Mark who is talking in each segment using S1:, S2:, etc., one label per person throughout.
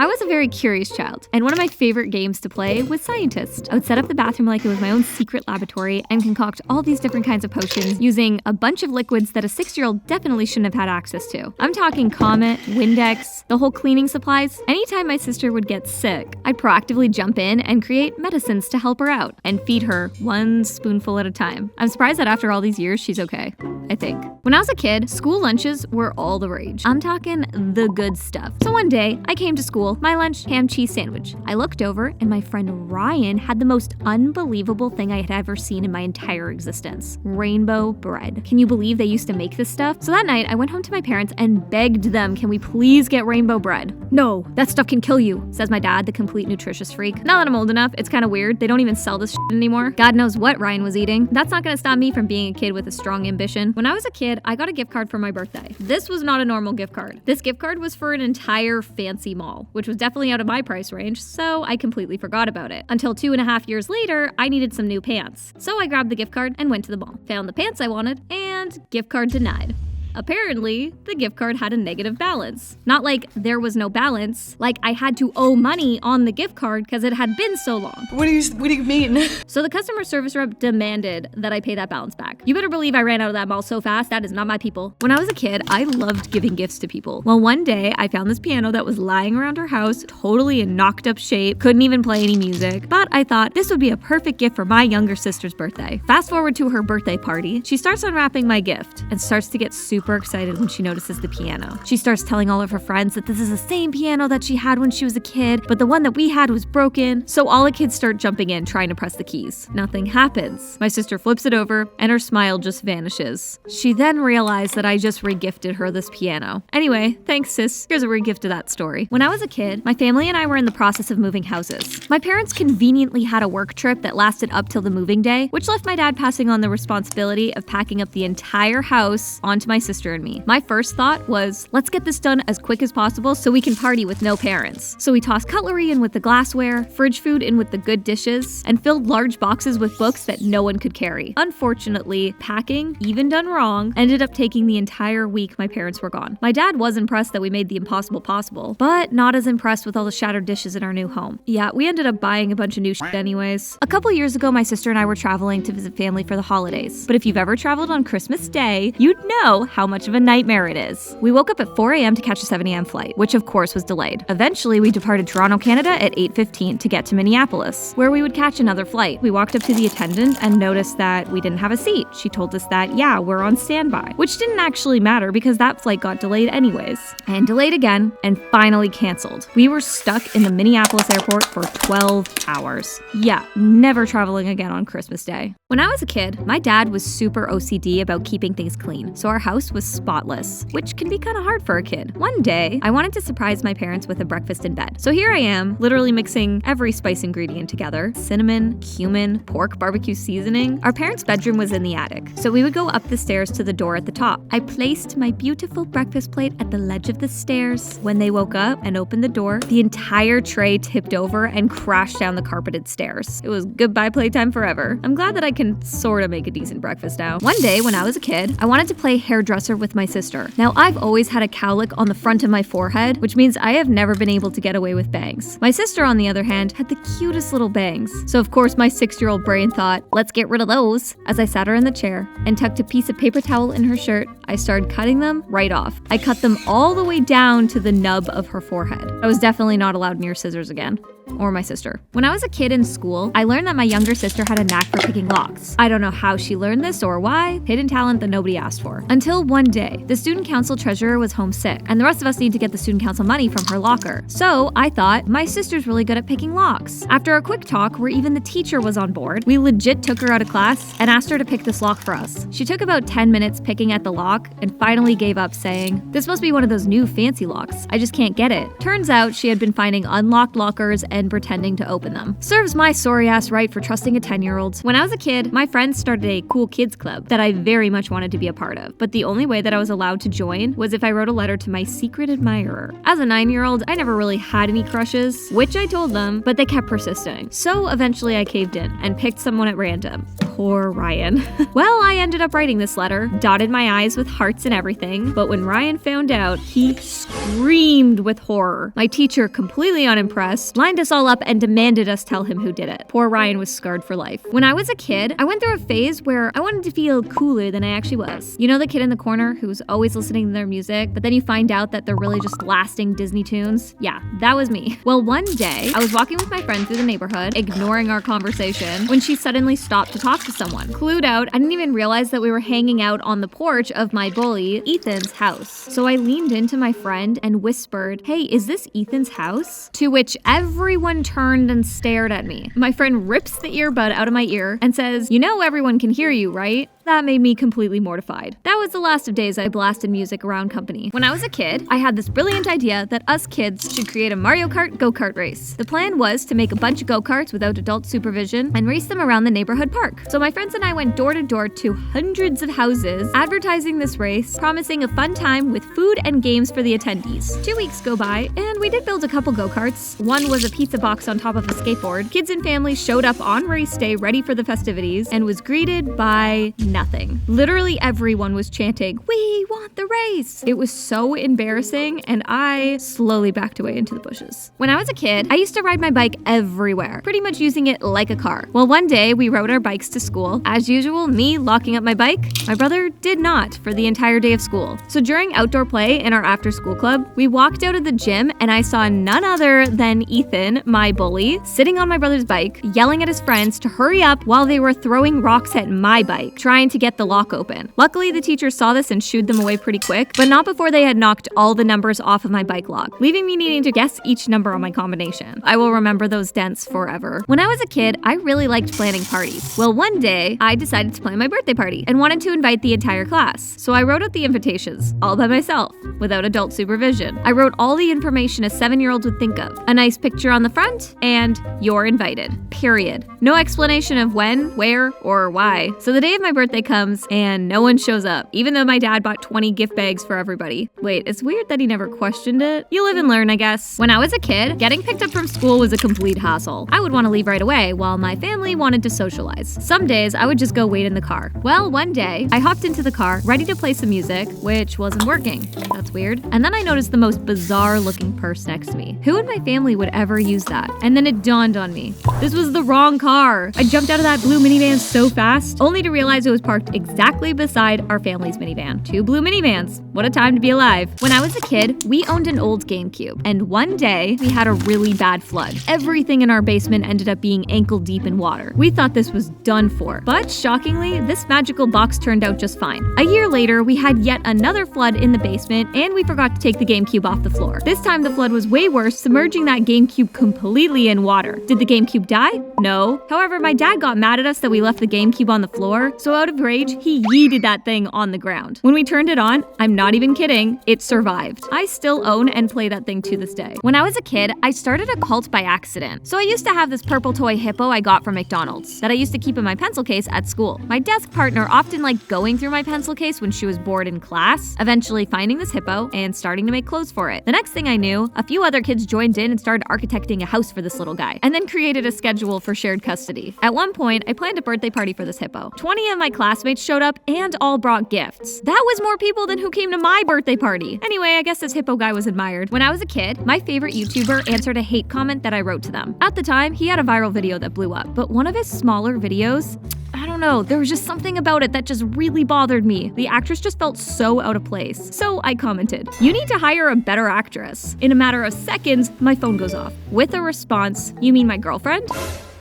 S1: was a very curious child, and one of my favorite games to play was Scientist. I would set up the bathroom like it was my own secret laboratory and concoct all these different kinds of potions using a bunch of liquids that a 6-year-old definitely shouldn't have had access to. I'm talking Comet, Windex, the whole cleaning supplies. Anytime my sister would get sick, I'd proactively jump in and create medicines to help her out and feed her one spoonful at a time. I'm surprised that after all these years, she's okay, I think. When I was a kid, school lunches were all the rage. I'm talking the good stuff. So one day, I came to school, my lunch, ham cheese sandwich. I looked over and my friend Ryan had the most unbelievable thing I had ever seen in my entire existence. Rainbow bread. Can you believe they used to make this stuff? So that night, I went home to my parents and begged them, can we please get rainbow bread? No, that stuff can kill you, says my dad, the complete nutritious freak. Now that I'm old enough, it's kind of weird. They don't even sell this shit anymore. God knows what Ryan was eating. That's not gonna stop me from being a kid with a strong ambition. When I was a kid, I got a gift card for my birthday. This was not a normal gift card. This gift card was for an entire fancy mall, which was definitely out of my price range, so I completely forgot about it. Until 2.5 years later, I needed some new pants. So I grabbed the gift card and went to the mall. Found the pants I wanted, and gift card denied. Apparently, the gift card had a negative balance. Not like there was no balance, like I had to owe money on the gift card because it had been so long.
S2: What do you mean?
S1: So the customer service rep demanded that I pay that balance back. You better believe I ran out of that mall so fast, that is not my people. When I was a kid, I loved giving gifts to people. Well, one day I found this piano that was lying around her house, totally in knocked up shape, couldn't even play any music, but I thought this would be a perfect gift for my younger sister's birthday. Fast forward to her birthday party, she starts unwrapping my gift and starts to get super excited when she notices the piano. She starts telling all of her friends that this is the same piano that she had when she was a kid, but the one that we had was broken. So all the kids start jumping in, trying to press the keys. Nothing happens. My sister flips it over and her smile just vanishes. She then realized that I just regifted her this piano. Anyway, thanks sis. Here's a regift to that story. When I was a kid, my family and I were in the process of moving houses. My parents conveniently had a work trip that lasted up till the moving day, which left my dad passing on the responsibility of packing up the entire house onto my sister and me. My first thought was, let's get this done as quick as possible so we can party with no parents. So we tossed cutlery in with the glassware, fridge food in with the good dishes, and filled large boxes with books that no one could carry. Unfortunately, packing, even done wrong, ended up taking the entire week my parents were gone. My dad was impressed that we made the impossible possible, but not as impressed with all the shattered dishes in our new home. Yeah, we ended up buying a bunch of new shit anyways. A couple years ago, my sister and I were traveling to visit family for the holidays. But if you've ever traveled on Christmas Day, you'd know how much of a nightmare it is. We woke up at 4 a.m. to catch a 7 a.m. flight, which of course was delayed. Eventually, we departed Toronto, Canada at 8:15 to get to Minneapolis, where we would catch another flight. We walked up to the attendant and noticed that we didn't have a seat. She told us that, yeah, we're on standby, which didn't actually matter because that flight got delayed anyways. And delayed again, and finally canceled. We were stuck in the Minneapolis airport for 12 hours. Yeah, never traveling again on Christmas Day. When I was a kid, my dad was super OCD about keeping things clean, so our house was spotless, which can be kind of hard for a kid. One day, I wanted to surprise my parents with a breakfast in bed. So here I am, literally mixing every spice ingredient together. Cinnamon, cumin, pork barbecue seasoning. Our parents' bedroom was in the attic, so we would go up the stairs to the door at the top. I placed my beautiful breakfast plate at the ledge of the stairs. When they woke up and opened the door, the entire tray tipped over and crashed down the carpeted stairs. It was goodbye playtime forever. I'm glad that I can sort of make a decent breakfast now. One day, when I was a kid, I wanted to play hairdresser with my sister. Now, I've always had a cowlick on the front of my forehead, which means I have never been able to get away with bangs. My sister, on the other hand, had the cutest little bangs. So of course, my 6-year-old brain thought, let's get rid of those. As I sat her in the chair and tucked a piece of paper towel in her shirt, I started cutting them right off. I cut them all the way down to the nub of her forehead. I was definitely not allowed near scissors again. Or my sister. When I was a kid in school, I learned that my younger sister had a knack for picking locks. I don't know how she learned this or why, hidden talent that nobody asked for. Until one day, the student council treasurer was homesick, and the rest of us need to get the student council money from her locker. So I thought, my sister's really good at picking locks. After a quick talk where even the teacher was on board, we legit took her out of class and asked her to pick this lock for us. She took about 10 minutes picking at the lock and finally gave up saying, this must be one of those new fancy locks. I just can't get it. Turns out she had been finding unlocked lockers and pretending to open them. Serves my sorry ass right for trusting a 10-year-old. When I was a kid, my friends started a cool kids club that I very much wanted to be a part of, but the only way that I was allowed to join was if I wrote a letter to my secret admirer. As a 9-year-old, I never really had any crushes, which I told them, but they kept persisting. So eventually I caved in and picked someone at random. Poor Ryan. Well, I ended up writing this letter, dotted my I's with hearts and everything, but when Ryan found out, he screamed with horror. My teacher, completely unimpressed, lined us all up and demanded us tell him who did it. Poor Ryan was scarred for life. When I was a kid, I went through a phase where I wanted to feel cooler than I actually was. You know the kid in the corner who's always listening to their music, but then you find out that they're really just blasting Disney tunes? Yeah, that was me. Well, one day, I was walking with my friend through the neighborhood, ignoring our conversation, when she suddenly stopped to talk to someone. Clued out, I didn't even realize that we were hanging out on the porch of my bully, Ethan's house. So I leaned into my friend and whispered, "Hey, is this Ethan's house?" To which everyone turned and stared at me. My friend rips the earbud out of my ear and says, "You know everyone can hear you, right?" That made me completely mortified. That was the last of days I blasted music around company. When I was a kid, I had this brilliant idea that us kids should create a Mario Kart go-kart race. The plan was to make a bunch of go-karts without adult supervision and race them around the neighborhood park. So my friends and I went door to door to hundreds of houses, advertising this race, promising a fun time with food and games for the attendees. 2 weeks go by, and we did build a couple go-karts. One was a pizza box on top of a skateboard. Kids and families showed up on race day ready for the festivities and was greeted by nothing. Literally everyone was chanting, "We want the race!" It was so embarrassing, and I slowly backed away into the bushes. When I was a kid, I used to ride my bike everywhere, pretty much using it like a car. Well, one day we rode our bikes to school. As usual, me locking up my bike. My brother did not for the entire day of school. So during outdoor play in our after-school club, we walked out of the gym and I saw none other than Ethan, my bully, sitting on my brother's bike, yelling at his friends to hurry up while they were throwing rocks at my bike, trying to get the lock open. Luckily, the teacher saw this and shooed them away pretty quick, but not before they had knocked all the numbers off of my bike lock, leaving me needing to guess each number on my combination. I will remember those dents forever. When I was a kid, I really liked planning parties. Well, one day, I decided to plan my birthday party and wanted to invite the entire class. So I wrote out the invitations, all by myself, without adult supervision. I wrote all the information a 7-year-old would think of. A nice picture on the front, and "You're invited." Period. No explanation of when, where, or why. So the day of my birthday comes, and no one shows up, even though my dad bought 20 gift bags for everybody. Wait, it's weird that he never questioned it. You live and learn, I guess. When I was a kid, getting picked up from school was a complete hassle. I would want to leave right away, while my family wanted to socialize. Some days, I would just go wait in the car. Well, one day, I hopped into the car, ready to play some music, which wasn't working. That's weird. And then I noticed the most bizarre-looking purse next to me. Who in my family would ever use that? And then it dawned on me. This was the wrong car. I jumped out of that blue minivan so fast, only to realize it was parked exactly beside our family's minivan. 2 blue minivans. What a time to be alive. When I was a kid, we owned an old GameCube, and one day we had a really bad flood. Everything in our basement ended up being ankle deep in water. We thought this was done for, but shockingly, this magical box turned out just fine. A year later, we had yet another flood in the basement, and we forgot to take the GameCube off the floor. This time the flood was way worse, submerging that GameCube completely in water. Did the GameCube die? No. However, my dad got mad at us that we left the GameCube on the floor, so out of rage, he yeeted that thing on the ground. When we turned it on, I'm not even kidding, it survived. I still own and play that thing to this day. When I was a kid, I started a cult by accident. So I used to have this purple toy hippo I got from McDonald's that I used to keep in my pencil case at school. My desk partner often liked going through my pencil case when she was bored in class, eventually finding this hippo and starting to make clothes for it. The next thing I knew, a few other kids joined in and started architecting a house for this little guy, and then created a schedule for shared custody. At one point, I planned a birthday party for this hippo. 20 of my classmates showed up and all brought gifts. That was more people than who came to my birthday party. Anyway, I guess this hippo guy was admired. When I was a kid, my favorite YouTuber answered a hate comment that I wrote to them. At the time, he had a viral video that blew up, but one of his smaller videos, I don't know, there was just something about it that just really bothered me. The actress just felt so out of place. So I commented, "You need to hire a better actress." In a matter of seconds, my phone goes off. With a response, "You mean my girlfriend?"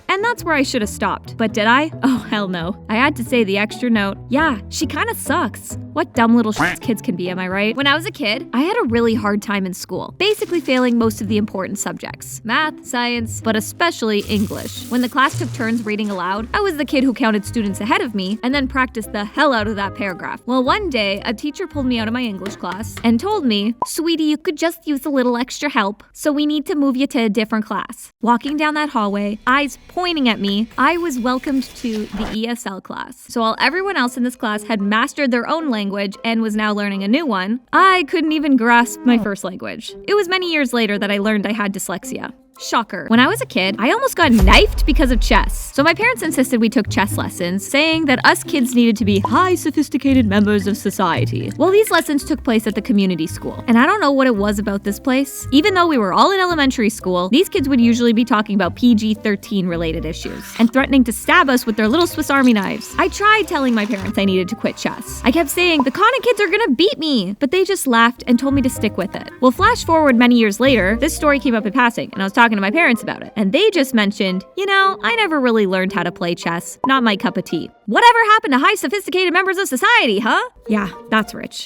S1: And that's where I should have stopped. But did I? Oh, hell no. I had to say the extra note, "Yeah, she kinda sucks." What dumb little shits kids can be, am I right? When I was a kid, I had a really hard time in school, basically failing most of the important subjects. Math, science, but especially English. When the class took turns reading aloud, I was the kid who counted students ahead of me and then practiced the hell out of that paragraph. Well, one day, a teacher pulled me out of my English class and told me, "Sweetie, you could just use a little extra help, so we need to move you to a different class." Walking down that hallway, eyes pointing at me, I was welcomed to the ESL class. So while everyone else in this class had mastered their own language and was now learning a new one, I couldn't even grasp my first language. It was many years later that I learned I had dyslexia. Shocker. When I was a kid, I almost got knifed because of chess. So my parents insisted we took chess lessons, saying that us kids needed to be high sophisticated members of society. Well, these lessons took place at the community school. And I don't know what it was about this place. Even though we were all in elementary school, these kids would usually be talking about PG-13 related issues and threatening to stab us with their little Swiss Army knives. I tried telling my parents I needed to quit chess. I kept saying, the Kana kids are gonna beat me, but they just laughed and told me to stick with it. Well, flash forward many years later, this story came up in passing, and I was talking to my parents about it. And they just mentioned, I never really learned how to play chess. Not my cup of tea. Whatever happened to high sophisticated members of society, huh? Yeah, that's rich.